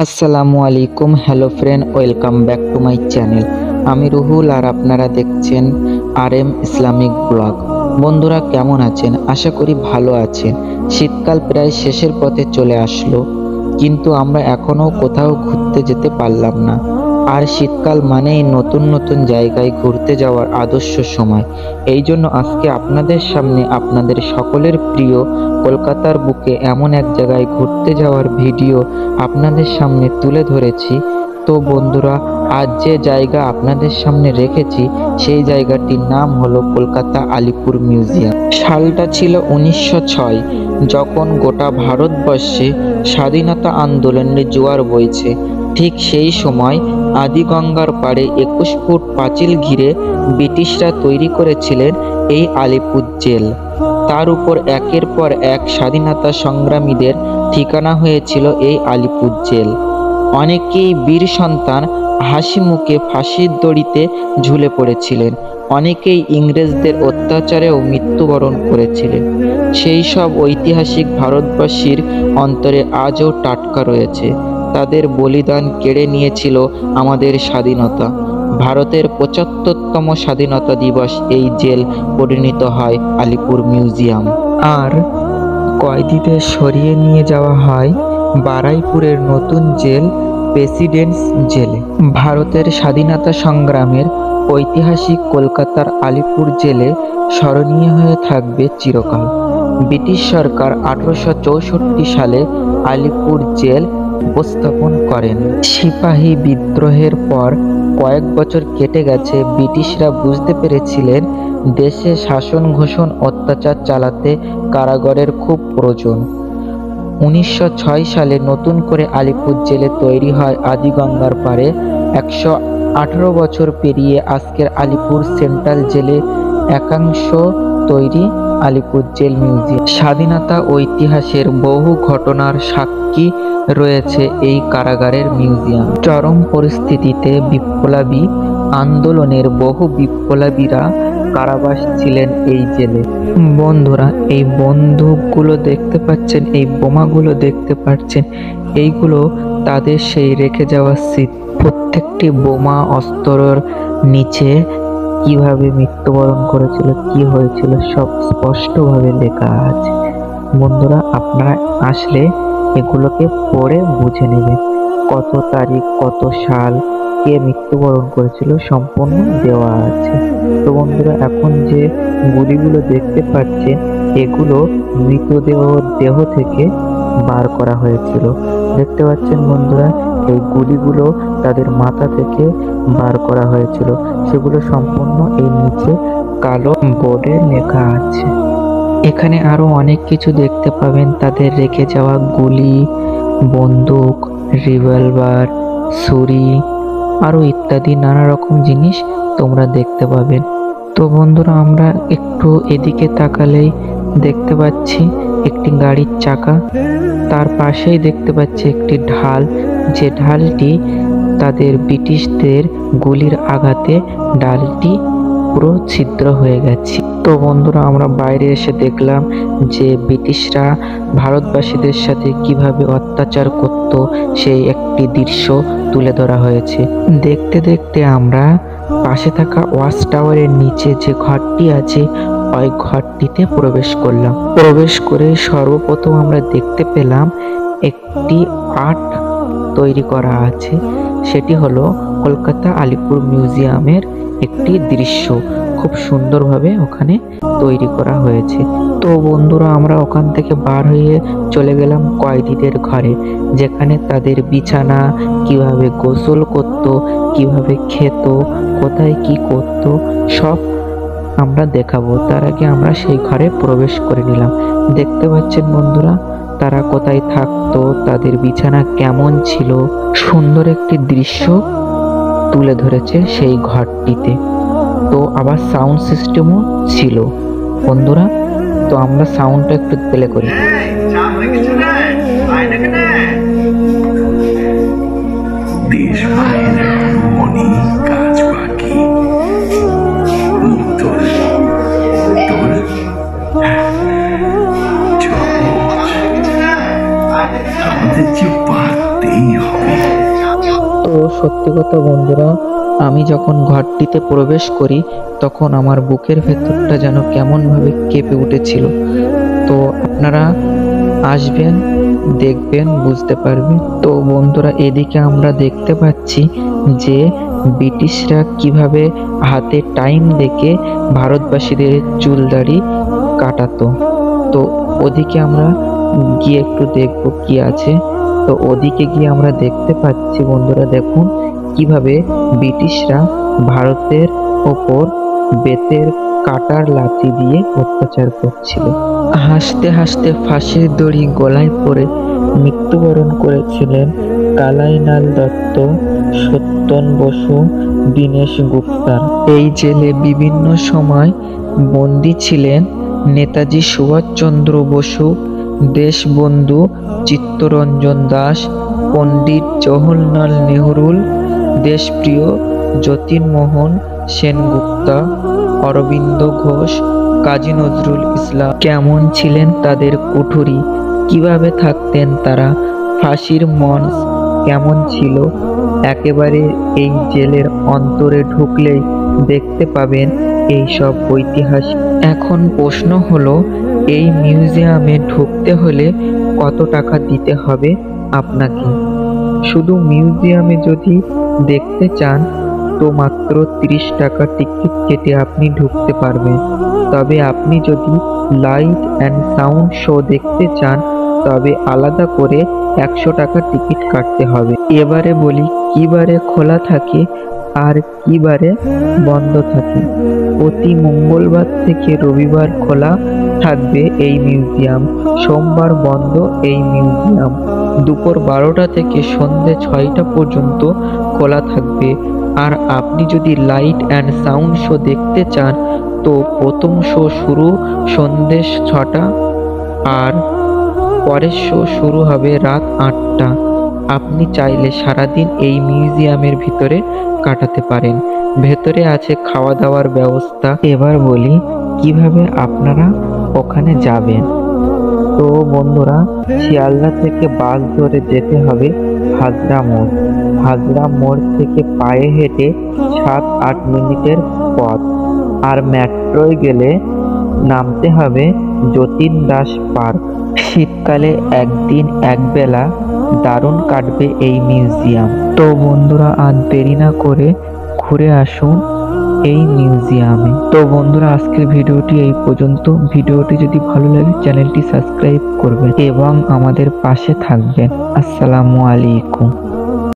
আসসালামু আলাইকুম, hello friend, welcome back to my channel. আমি রুহুল আর আপনারা দেখছেন RM ইসলামিক ব্লগ। বন্ধুরা কেমন আছেন? আশা করি ভালো আছেন। শীতকাল প্রায় শেষের পথে চলে আসলো, কিন্তু আমরা এখনও কোথাও ঘুরতে যেতে পারলাম না। আর শীতকাল মানেই নতুন নতুন জায়গায় ঘুরতে যাওয়ার আদর্শ সময়। এই জন্য আজকে আপনাদের সামনে আপনাদের সকলের প্রিয় কলকাতার বুকে এমন এক জায়গায় ঘুরতে যাওয়ার ভিডিও আপনাদের সামনে তুলে ধরেছি। তো বন্ধুরা, আজ যে জায়গা আপনাদের সামনে রেখেছি সেই জায়গাটির নাম হলো কলকাতা আলিপুর মিউজিয়াম। সালটা ছিল 1906, যখন গোটা ভারতবর্ষে স্বাধীনতা আন্দোলনের জোয়ার বইছে। ঠিক সেই সময় আদিগঙ্গার পাড়ে 21 ফুট পাঁচিল ঘিরে ব্রিটিশরা তৈরি করেছিলেন এই আলিপুর জেল। তার উপর একের পর এক স্বাধীনতা সংগ্রামীদের ঠিকানা হয়েছিল এই আলিপুর জেল। অনেকেই বীর সন্তান হাসি মুখে ফাঁসির দড়িতে ঝুলে পড়েছিলেন, অনেকেই ইংরেজদের অত্যাচারেও মৃত্যুবরণ করেছিলেন। সেই সব ঐতিহাসিক ভারতবাসীর অন্তরে আজও টাটকা রয়েছে। তাদের বলিদান কেড়ে নিয়েছিল আমাদের স্বাধীনতা। ভারতের 75তম স্বাধীনতা দিবস এই জেল পরিণত হয় আলিপুর মিউজিয়াম। আর কয়েদিদের সরিয়ে নিয়ে যাওয়া হয় বারুইপুরের নতুন জেল প্রেসিডেন্টস জেলে। ভারতের স্বাধীনতা সংগ্রামের ঐতিহাসিক কলকাতার আলিপুর জেলে স্মরণীয় হয়ে থাকবে চিরকাল। ব্রিটিশ সরকার 1864 সালে আলিপুর জেল উপস্থাপন করেন। সিপাহী বিদ্রোহের পর কয়েক বছর কেটে গেছে, ব্রিটিশরা বুঝতে পেরেছিলেন দেশে শাসন ঘোষণ অত্যাচার চালাতে কারাগারের খুব প্রয়োজন। 1906 সালে নতুন করে আলিপুর জেলে তৈরি হয় আদিগঙ্গার পাড়ে। 118 বছর পেরিয়ে আজকের আলিপুর সেন্ট্রাল জেলে একাংশ তৈরি আলিপুর জেল মিউজিয়াম। স্বাধীনতা ও ইতিহাসের বহু ঘটনার সাক্ষী রয়েছে এই কারাগারের মিউজিয়াম। চরম পরিস্থিতিতে বিপ্লবী আন্দোলনের বহু বিপ্লবীরা কারাবাস ছিলেন এই জেলে। বন্ধুরা, এই বন্দুকগুলো দেখতে পাচ্ছেন, এই বোমাগুলো দেখতে পাচ্ছেন, এইগুলো তাদের সেই রেখে যাওয়া স্মৃতি। প্রত্যেকটি বোমা অস্ত্রের নিচে কিভাবে মৃত্যুবরণ করেছিল, কি হয়েছিল, সব স্পষ্টভাবে লেখা আছে। বন্ধুরা, আপনারা আসলে এগুলোকে পড়ে বুঝে নেবেন কত তারিখ, কত সাল, কে মৃত্যুবরণ করেছিল সম্পূর্ণ দেওয়া আছে। তো বন্ধুরা, এখন যে গুলিগুলো দেখতে পাচ্ছেন এগুলো দেহ থেকে বার করা হয়েছিল। দেখতে পাচ্ছেন বন্ধুরা, এই গুলিগুলো তাদের মাথা থেকে বার করা হয়েছিল। সেগুলো সম্পূর্ণ এই নিচে কালো বোর্ডে লেখা আছে। এখানে আরো অনেক কিছু দেখতে পাবেন, তাদের রেখে যাওয়া গুলি, বন্দুক, রিভলভার, ছুরি, আরো ইত্যাদি নানা রকম জিনিস তোমরা দেখতে পাবেন। তো বন্ধুরা, আমরা একটু এদিকে তাকালেই দেখতে পাচ্ছি একটি গাড়ির চাকা, তার পাশেই দেখতে পাচ্ছি একটি ঢাল, যে ঢালটি তাদের ব্রিটিশদের গুলির আঘাতে ডালটি পুরো ছিদ্র হয়ে গেছে। তো বন্ধুরা, আমরা বাইরে এসে দেখলাম যে ব্রিটিশরা ভারতবাসীদের সাথে কিভাবে অত্যাচার করত সেই একটি দৃশ্য তুলে ধরা হয়েছে। দেখতে দেখতে আমরা পাশে থাকা ওয়াচ টাওয়ারের নিচে যে ঘরটি আছে ওই ঘরটিতে প্রবেশ করলাম। প্রবেশ করে সর্বপ্রথম আমরা দেখতে পেলাম একটি আর্ট তৈরি করা আছে। সেটি হলো কলকাতা আলিপুর মিউজিয়ামের একটি দৃশ্য, খুব সুন্দরভাবে ওখানে তৈরি করা হয়েছে। তো বন্ধুরা, আমরা ওখান থেকে বার হয়ে চলে গেলাম কয়েদিদের ঘরে, যেখানে তাদের বিছানা, কিভাবে গোসল করত, কিভাবে খেত, কোথায় কি করত, সব আমরা দেখাবো। তার আগে আমরা সেই ঘরে প্রবেশ করে নিলাম। দেখতে পাচ্ছেন বন্ধুরা, তারা কোথায় থাকতো, তাদের বিছানা কেমন ছিল, সুন্দর একটি দৃশ্য তুলে ধরেছে সেই ঘরটিতে। তো আবার সাউন্ড সিস্টেমও ছিল বন্ধুরা। তো আমরা সাউন্ডটা একটু প্লে করি। আমাদের যে জানতেই হবে। তো সত্যি কথা বন্ধুরা, আমি যখন ঘরটিতে প্রবেশ করি তখন আমার বুকের ভেতরটা যেন কেমনভাবে কেঁপে উঠেছিল। তো আপনারা আসবেন, দেখবেন, বুঝতে পারবেন। তো বন্ধুরা, এদিকে আমরা দেখতে পাচ্ছি যে ব্রিটিশরা কিভাবে হাতে টাইম দেখে ভারতবাসীদের চুল দাড়ি কাটাতো। তো ওদিকে আমরা গিয়ে একটু দেখবো কি আছে। তো ওদিকে গিয়ে আমরা দেখতে পাচ্ছি বন্ধুরা, দেখুন কিভাবে ব্রিটিশরা ভারতের ওপর বেতের কাটার লাঠি দিয়ে অত্যাচার করছিল। হাসতে হাসতে ফাঁসির দড়ি গলায় পড়ে মৃত্যুবরণ করেছিলেন কালাইনাল দত্ত, সত্যন বসু, দীনেশ গুপ্তার। এই জেলে বিভিন্ন সময় বন্দী ছিলেন নেতাজি সুভাষচন্দ্র বসু, দেশবন্ধু চিত্তরঞ্জন দাস, পণ্ডিত জওহরলাল নেহরুল, দেশপ্রিয় যতীনমোহন সেনগুপ্তা, অরবিন্দ ঘোষ, কাজী নজরুল ইসলাম। কেমন ছিলেন তাদের কুঠুরি, কিভাবে থাকতেন তারা, ফাঁসির মঞ্চ কেমন ছিল, একেবারে এই জেলের অন্তরে ঢুকলেই দেখতে পাবেন এই সব ঐতিহাসিক। এখন প্রশ্ন হলো, এই মিউজিয়ামে ঢুকতে হলে কত টাকা দিতে হবে আপনাকে? শুধু মিউজিয়ামে যদি দেখতে চান তো মাত্র 30 টাকা টিকিট কেটে আপনি ঢুকতে পারবেন। তবে আপনি যদি লাইট অ্যান্ড সাউন্ড শো দেখতে চান তবে আলাদা করে 100 টাকা টিকিট কাটতে হবে। এবারে বলি কি বারে খোলা থাকে আর কি বারে বন্ধ থাকে। প্রতি মঙ্গলবার থেকে রবিবার খোলা থাকবে এই মিউজিয়াম, সোমবার বন্ধ এই মিউজিয়াম। দুপুর 12টা থেকে সন্ধ্যে 6টা পর্যন্ত খোলা থাকবে। আর আপনি যদি লাইট অ্যান্ড সাউন্ড শো দেখতে চান তো প্রথম শো শুরু সন্ধ্যে 6টা আর পরের শো শুরু হবে রাত 8টা। আপনি চাইলে সারাদিন এই মিউজিয়ামের ভিতরে কাটাতে পারেন। ভেতরে আছে খাওয়া দাওয়ার ব্যবস্থা। এবার বলি কিভাবে আপনারা ওখানে যাবেন। তো বন্ধুরা, শিয়ালদা থেকে বাস ধরে যেতে হবে হাজরা মোড়। হাজরা মোড় থেকে পায়ে হেঁটে 7-8 মিনিটের পথ। আর মেট্রোয় গেলে নামতে হবে যতীন দাস পার্ক। শীতকালে একদিন একবেলা দারুণ কাটবে এই মিউজিয়াম। তো বন্ধুরা, আর দেরি না করে ঘুরে আসুন এই মিউজিয়ামে। তো বন্ধুরা, আজকের ভিডিওটি এই পর্যন্ত। ভিডিওটি যদি ভালো লাগে চ্যানেলটি সাবস্ক্রাইব করবেন এবং আমাদের পাশে থাকবেন। আসসালামু আলাইকুম।